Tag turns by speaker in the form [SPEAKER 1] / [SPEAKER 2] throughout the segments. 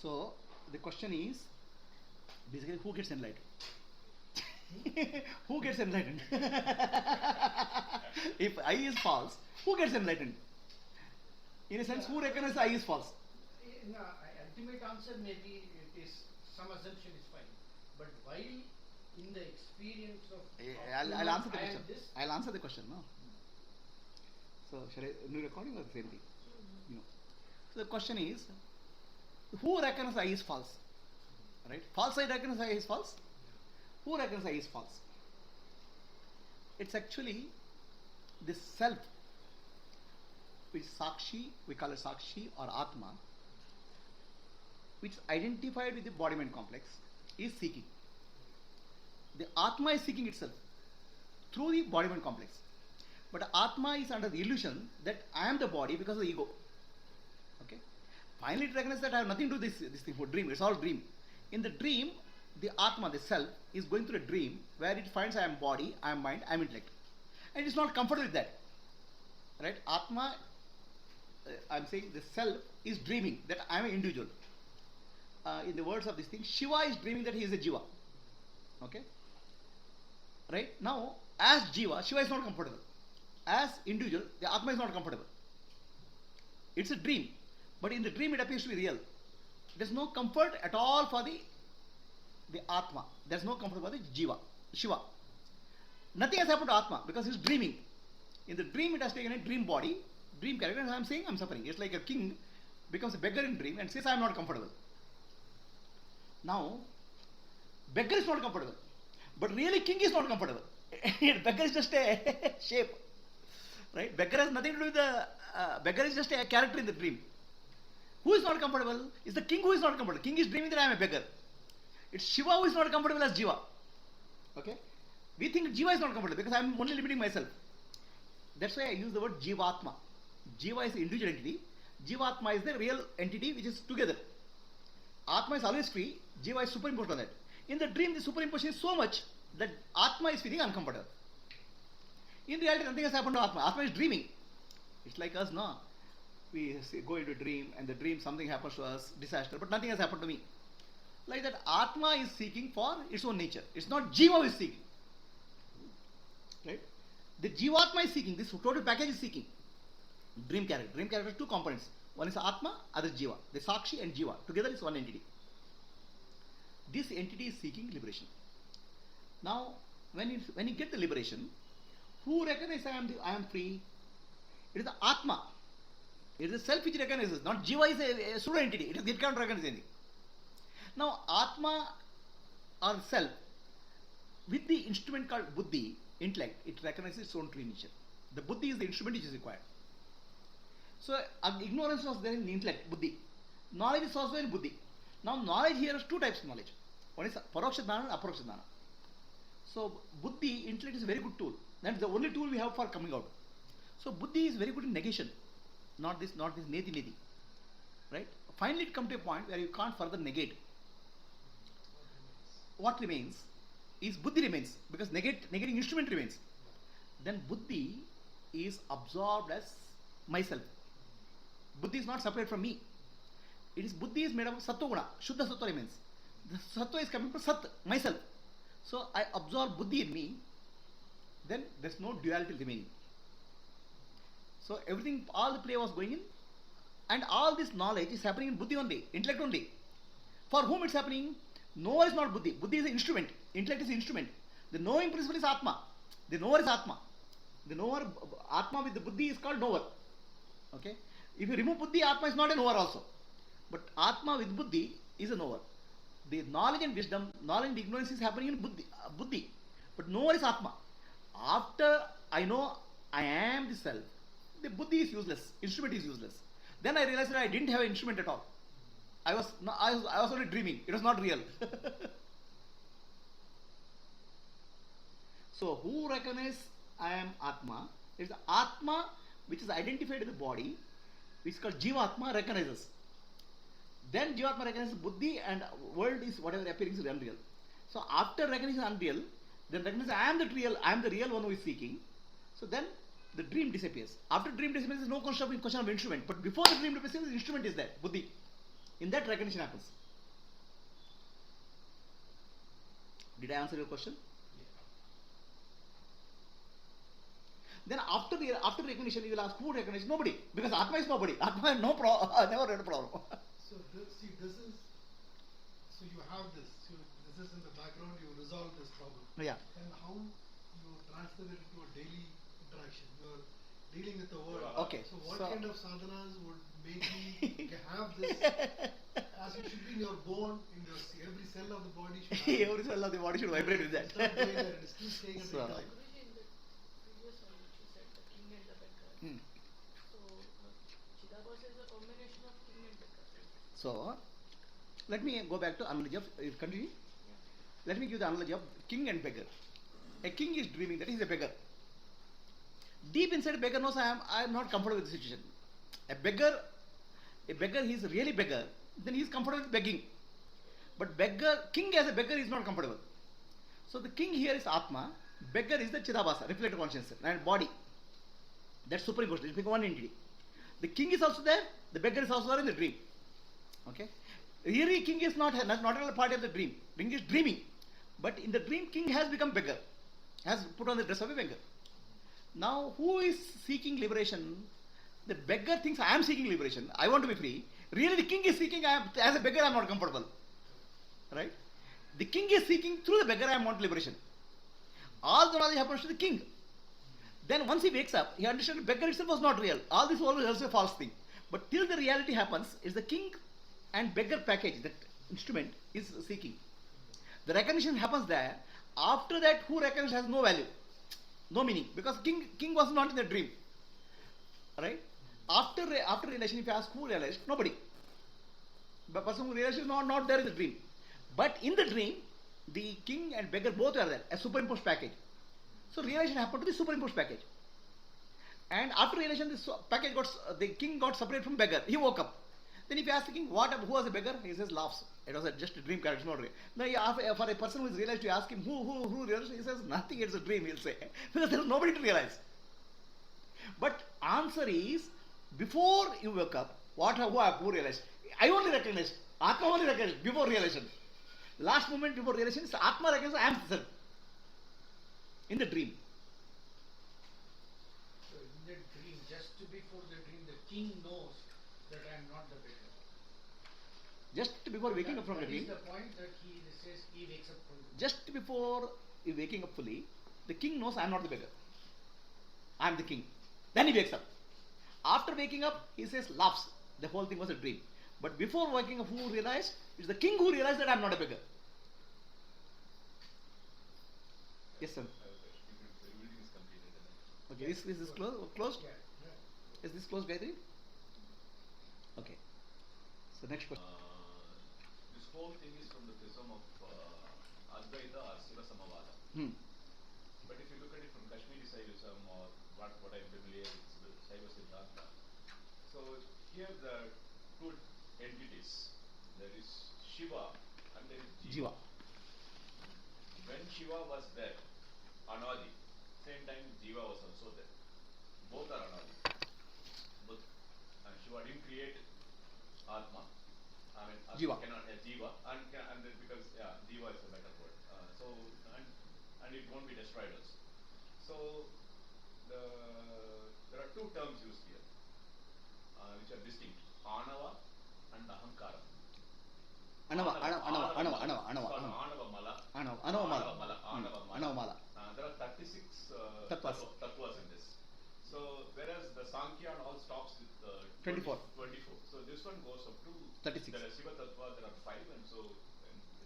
[SPEAKER 1] So the question is basically who gets enlightened? Who gets enlightened? If I is false, who gets enlightened? In a sense, who recognizes I is false?
[SPEAKER 2] No, ultimate answer maybe it is some assumption is fine, but while in the experience of
[SPEAKER 1] I'll answer the question. I'll answer the question. No. So shall I new recording or the same thing? No. So the question is, who reckons I is false? Right? False I reckons I is false. Who reckons I is false? It's actually the self, which Sakshi, we call it Sakshi or Atma, which is identified with the body-mind complex, is seeking. The Atma is seeking itself through the body-mind complex. But Atma is under the illusion that I am the body because of the ego. Okay? Finally it recognizes that I have nothing to do with this thing for dream. It's all dream. In the dream, the Atma, the self, is going through a dream where it finds I am body, I am mind, I am intellect. And it is not comfortable with that. Right? Atma, I am saying the self is dreaming that I am an individual. In the words of this thing, Shiva is dreaming that he is a Jiva. Okay? Right? Now, as Jiva, Shiva is not comfortable. As individual, the Atma is not comfortable. It's a dream. But in the dream, it appears to be real. There's no comfort at all for the Atma. There's no comfort for the Jiva, Shiva. Nothing has happened to Atma because he's dreaming. In the dream, it has taken a dream body, dream character, and I'm saying I'm suffering. It's like a king becomes a beggar in dream and says I'm not comfortable. Now, beggar is not comfortable. But really, king is not comfortable. Beggar is just a shape. Right? Beggar has nothing to do with the... beggar is just a character in the dream. Who is not comfortable? It's the king who is not comfortable. King is dreaming that I am a beggar. It's Shiva who is not comfortable as Jiva. Okay? We think Jiva is not comfortable because I am only limiting myself. That's why I use the word Jivatma. Jiva is the individual entity. Jivatma is the real entity which is together. Atma is always free. Jiva is superimposed on that. In the dream, the superimposition is so much that Atma is feeling uncomfortable. In reality, nothing has happened to Atma. Atma is dreaming. It's like us, no? We go into a dream and the dream something happens to us, disaster, but nothing has happened to me. Like that, Atma is seeking for its own nature. It's not Jiva who is seeking. Right? The Jivatma is seeking. This total package is seeking. Dream character. Dream character has two components. One is Atma, other is Jiva. The Sakshi and Jiva. Together is one entity. This entity is seeking liberation. Now, when you get the liberation, who recognizes I am free? It is the Atma. It is the self which recognizes. Not Jiva is a pseudo entity. It can't recognize anything. Now, Atma or self, with the instrument called Buddhi, intellect, it recognizes its own true nature. The Buddhi is the instrument which is required. So, ignorance was there in the intellect, Buddhi. Knowledge is also in Buddhi. Now, knowledge here is two types of knowledge. One is Paroksha Dhyana and Aparoksha Dhyana. So, Buddhi, intellect is a very good tool. That's the only tool we have for coming out. So, Buddhi is very good in negation. Not this neti. Right? Finally, it comes to a point where you can't further negate. What remains is Buddhi remains because negating instrument remains. Then Buddhi is absorbed as myself. Buddhi is not separate from me. Buddhi is made of Sattva Guna. Shuddha Sattva remains. The Sattva is coming from Sat, myself. So I absorb Buddhi in me. Then there's no duality remaining. So everything, all the play was going in. And all this knowledge is happening in Buddhi only, intellect only. For whom it's happening? Knower is not Buddhi. Buddhi is an instrument. Intellect is an instrument. The knowing principle is Atma. The knower is Atma. The knower, Atma with the Buddhi is called knower. Okay? If you remove Buddhi, Atma is not a knower also. But Atma with Buddhi is a knower. The knowledge and wisdom, knowledge and ignorance is happening in Buddhi. But knower is Atma. After I know I am the self, the Buddhi is useless. Instrument is useless. Then I realized that I didn't have an instrument at all. I was only dreaming. It was not real. So, who recognizes I am Atma? It is the Atma which is identified in the body, which is called Jivatma, recognizes. Then Jivatma recognizes Buddhi and world is whatever appearing is unreal. So, after recognizing unreal, then recognizes I am the real one who is seeking. So, then the dream disappears. After dream disappears, there is no question of instrument. But before the dream disappears, the instrument is there, Buddhi. In that recognition happens. Did I answer your question? Then after recognition, you will ask who recognizes? Nobody, because Atma is nobody. Atma has no problem. Never had a problem.
[SPEAKER 3] So this is, so you have this. So this is in the background. You resolve this problem.
[SPEAKER 1] Yeah.
[SPEAKER 3] And how you translate it into a daily interaction? You are dealing with the world.
[SPEAKER 1] Okay.
[SPEAKER 3] So what kind of sadhanas would make me have this? As it should be in your bone, in your every cell of the body should.
[SPEAKER 1] Every cell of the body should vibrate with that.
[SPEAKER 3] Stop doing that. It is still staying at the top.
[SPEAKER 4] Prabhuji, in the previous one which you said, the king and the beggar. So, Chidabhasa is a combination of king and beggar.
[SPEAKER 1] So, let me go back to analogy of, continue.
[SPEAKER 4] Yeah.
[SPEAKER 1] Let me give the analogy of king and beggar. A king is dreaming that he is a beggar. Deep inside, a beggar knows I am not comfortable with the situation. A beggar, he is really beggar, then he is comfortable with begging. But king as a beggar is not comfortable. So the king here is Atma, beggar is the Chidabhasa, reflective consciousness, and body. That's supreme consciousness, it's one entity. The king is also there, the beggar is also there in the dream. Okay? Really, king is not a part of the dream. King is dreaming. But in the dream, king has become beggar, has put on the dress of a beggar. Now, who is seeking liberation? The beggar thinks I am seeking liberation, I want to be free. Really, the king is seeking, as a beggar I am not comfortable. Right? The king is seeking, through the beggar I want liberation. All the knowledge happens to the king. Then once he wakes up, he understands the beggar itself was not real. All this was also a false thing. But till the reality happens, is the king and beggar package, that instrument is seeking. The recognition happens there. After that, who recognizes has no value, no meaning, because king was not in the dream. Right? After realization, if you ask who realized, nobody. The person who realized is not there in the dream. But in the dream, the king and beggar both are there, a superimposed package. So realization happened to the superimposed package. And after realization, the king got separated from beggar. He woke up. Then if you ask the king, who was a beggar? He says, laughs. It was just a dream character, not real. Now, for a person who is realized, you ask him, who realized? He says, nothing, it's a dream, he'll say. Because there is nobody to realize. But answer is, before you wake up, who realized? I only recognized. Atma only recognized before realization. Last moment before realization is Atma recognizes I am self. In the dream.
[SPEAKER 2] So in the dream, just before the dream, the king knows that I am not the beggar.
[SPEAKER 1] Just before waking up from the dream.
[SPEAKER 2] That is the point that he says he wakes up from the dream.
[SPEAKER 1] Just before you waking up fully, the king knows I am not the beggar. I am the king. Then he wakes up. After waking up, he says, laughs. The whole thing was a dream. But before waking up, who realized? It's the king who realized that I am not a beggar. Yes, sir. Okay, is this closed?
[SPEAKER 2] Yeah.
[SPEAKER 1] Is this closed, Gayatri? Okay. So next question.
[SPEAKER 5] This whole thing is from the prism of Advaita or Siva Samavada. But if you look at it from Kashmiri Saivism or what I'm familiar with Saiva Siddhanta, so here the two entities, there is Shiva and there is Jiva. When Shiva was there, Anadi, same time Jiva was also there. Both are Anadi. Both, and Shiva didn't create Atma. I mean,
[SPEAKER 1] Jiva.
[SPEAKER 5] Cannot Jiva, and then because Jiva is a better word. And it won't be destroyed also. So there are two terms used here, which are distinct: Anava and Ahankara.
[SPEAKER 1] Anava Mala.
[SPEAKER 5] There are 36
[SPEAKER 1] Tattvas.
[SPEAKER 5] tattvas in this. So whereas the Sankhya and all stops with
[SPEAKER 1] 24.
[SPEAKER 5] So this one goes up to
[SPEAKER 1] 36.
[SPEAKER 5] There are Shiva Tattva, there are 5, and so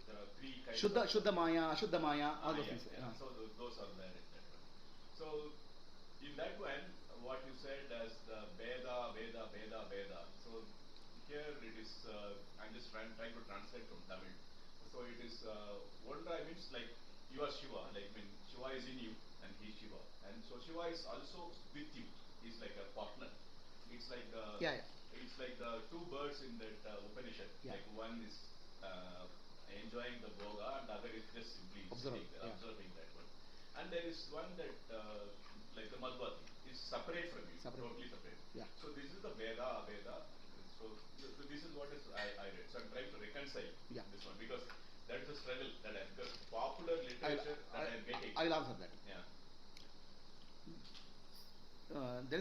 [SPEAKER 5] there are 3 kinds
[SPEAKER 1] Shuddha Maya, all those things.
[SPEAKER 5] yeah. So those are there, etc. So in that one, what you said as the Veda. So here it is, I'm just trying to translate from Tamil. So it is, Vondra means like you are Shiva, like Shiva is in you and he is Shiva. And so Shiva is also with you, he's like a partner. It's like the it's like the two birds in that Upanishad.
[SPEAKER 1] Yeah.
[SPEAKER 5] Like one is enjoying the bhoga and the other is just simply observing that one. And there is one that like the Madhvati is separate from you, totally separate.
[SPEAKER 1] Yeah.
[SPEAKER 5] So this is the Veda. So So this is what is I read. So I'm trying to reconcile
[SPEAKER 1] Yeah.
[SPEAKER 5] this one because that is a struggle that because popular literature that I'm getting.
[SPEAKER 1] I'll answer that.
[SPEAKER 5] Yeah.
[SPEAKER 1] There